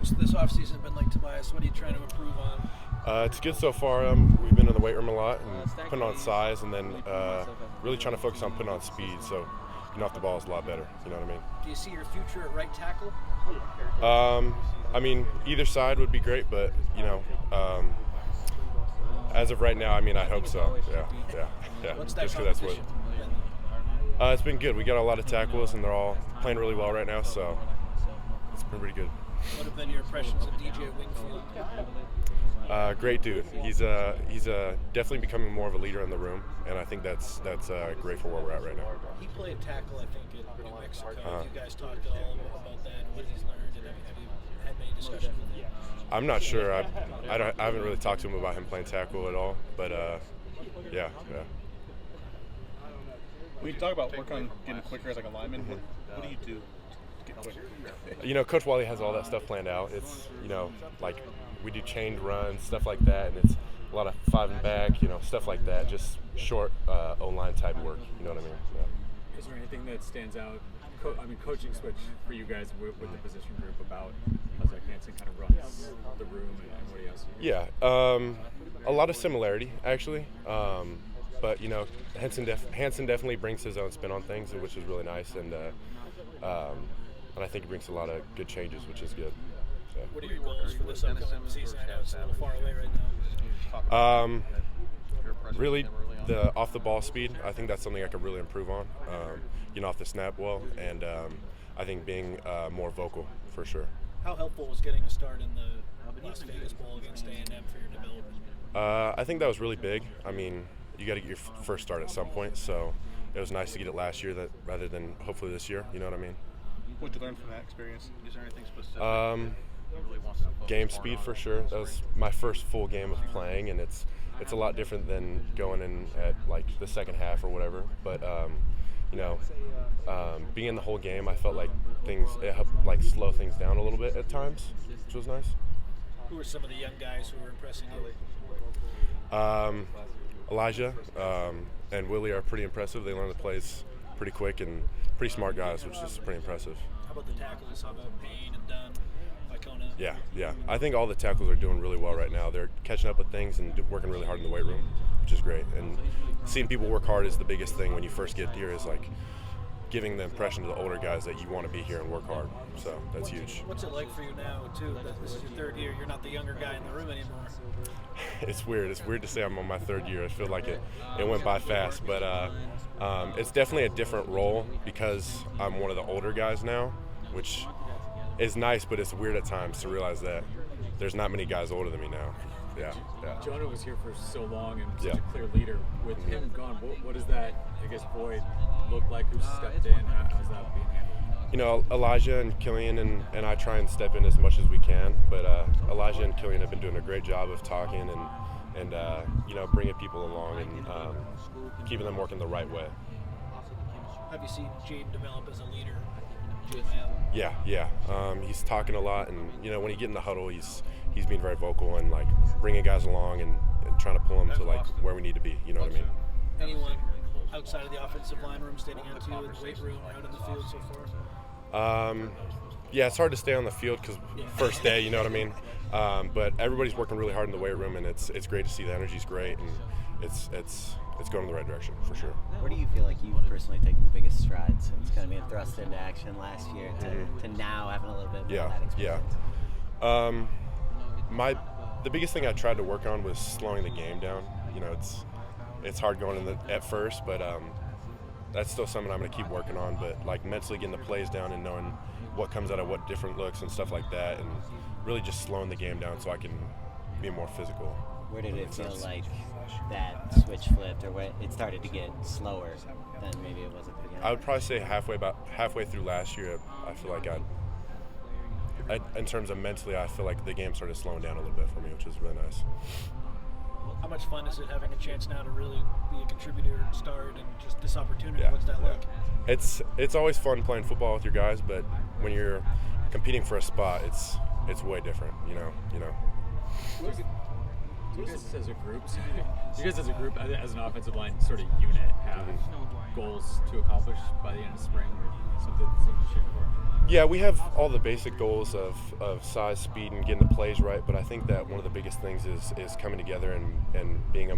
What's this offseason been like, Tobias? What are you trying to improve on? It's good so far. We've been in the weight room a lot and putting on size, and then really trying to focus on putting on speed. So getting off the ball is a lot better. You know what I mean? Do you see your future at right tackle? I mean, either side would be great, but as of right now, I mean, I hope so. Yeah. What's that Just 'cause that's what. competition? It's been good. We got a lot of tackles, and they're all playing really well right now, so it's been pretty good. What have been your impressions of DJ Wingfield? Great dude. He's definitely becoming more of a leader in the room, and I think that's great for where we're at right now. He played tackle, I think, in New Mexico. Have you guys talked at all about that and what he's learned? And have you had many discussions with him? I'm not sure. I haven't really talked to him about him playing tackle at all, but yeah. When you talk about work on getting quicker as like a lineman, what do you do to get quicker? Coach Wally has all that stuff planned out. It's, like we do chained runs, stuff like that, and it's a lot of 5 and back, stuff like that, just short O-line type work, you know what I mean? Yeah. Is there anything that stands out, coaching switch for you guys with the position group about how Zach Hansen kind of runs the room and what he has to do? Yeah, a lot of similarity, actually. But Hansen definitely brings his own spin on things, which is really nice, and I think he brings a lot of good changes, which is good. So. What are your goals for this upcoming season? I know it's a little far away right now. Really, the off the ball speed. I think that's something I could really improve on. Off the snap well, and I think being more vocal for sure. How helpful was getting a start in the Las Vegas Bowl against A&M for your development? I think that was really big. I mean, you got to get your first start at some point, so it was nice to get it last year rather than hopefully this year. You know what I mean? What did you learn from that experience? Is there anything specific? Game speed for sure. That was my first full game of playing, and it's a lot different than going in at like the second half or whatever. But being in the whole game, I felt like it helped like slow things down a little bit at times, which was nice. Who are some of the young guys who are impressing you? Elijah and Willie are pretty impressive. They learn the plays pretty quick and pretty smart guys, which is pretty impressive. How about the tackles? How about Payne and Dunn, Icona? Yeah. I think all the tackles are doing really well right now. They're catching up with things and working really hard in the weight room, which is great. And seeing people work hard is the biggest thing when you first get here, is like giving the impression to the older guys that you want to be here and work hard. So that's huge. What's it like for you now, too? This is your third year. You're not the younger guy in the room anymore. It's weird. It's weird to say I'm on my third year. I feel like it went by fast. But it's definitely a different role because I'm one of the older guys now, which is nice, but it's weird at times to realize that there's not many guys older than me now. Yeah. Jonah was here for so long and such a clear leader. With him gone, what does that, void look like? Who stepped in? How's that being handled? Elijah and Killian and I try and step in as much as we can, but Elijah and Killian have been doing a great job of talking and bringing people along and keeping them working the right way. Have you seen Jaden develop as a leader? Yeah. He's talking a lot, and when he get in the huddle, he's being very vocal and like bringing guys along and trying to pull them to like where we need to be. You know what I mean? Anyone outside of the offensive line room standing out to you in the weight room, out in the field so far? Yeah, it's hard to stay on the field because first day, you know what I mean? But everybody's working really hard in the weight room, and it's great to see. The energy's great, and it's going in the right direction for sure. Where do you feel like you've personally taken the biggest strides since kind of being thrust into action last year to now having a little bit more of that experience? The biggest thing I tried to work on was slowing the game down. It's hard going at first, but that's still something I'm going to keep working on. But like mentally getting the plays down and knowing what comes out of what different looks and stuff like that, and really just slowing the game down so I can be more physical. Where did it feel like that switch flipped, or where it started to get slower than maybe it was at the beginning? I would probably say halfway through last year, I feel like in terms of mentally, I feel like the game started slowing down a little bit for me, which is really nice. How much fun is it having a chance now to really be a contributor and start, and just this opportunity? What's that like? It's always fun playing football with your guys, but when you're competing for a spot, it's way different. Do you guys as a group, as an offensive line sort of unit, have goals to accomplish by the end of spring? Something you shoot for? Yeah, we have all the basic goals of size, speed, and getting the plays right. But I think that one of the biggest things is coming together and being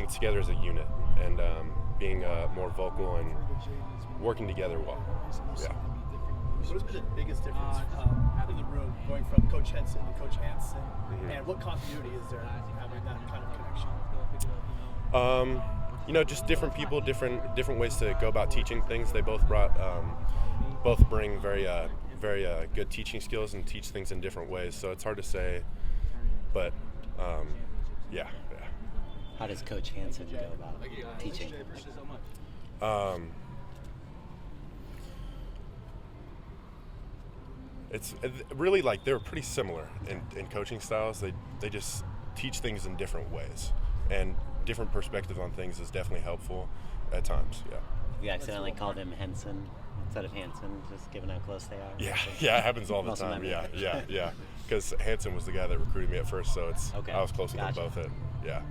together as a unit and being more vocal and working together well. Yeah. What has been the biggest difference in the room going from Coach Henson to Coach Hansen, and what continuity is there having that kind of connection? Just different people, different ways to go about teaching things. They both bring very good teaching skills and teach things in different ways. So it's hard to say, but yeah. How does Coach Hansen go about teaching? It's really like they're pretty similar in coaching styles. They just teach things in different ways, and different perspectives on things is definitely helpful at times. Yeah. You accidentally called him Henson instead of Hansen, just given how close they are. Yeah, it happens all the time. Yeah. Because Hansen was the guy that recruited me at first, so I was close with them both. Yeah.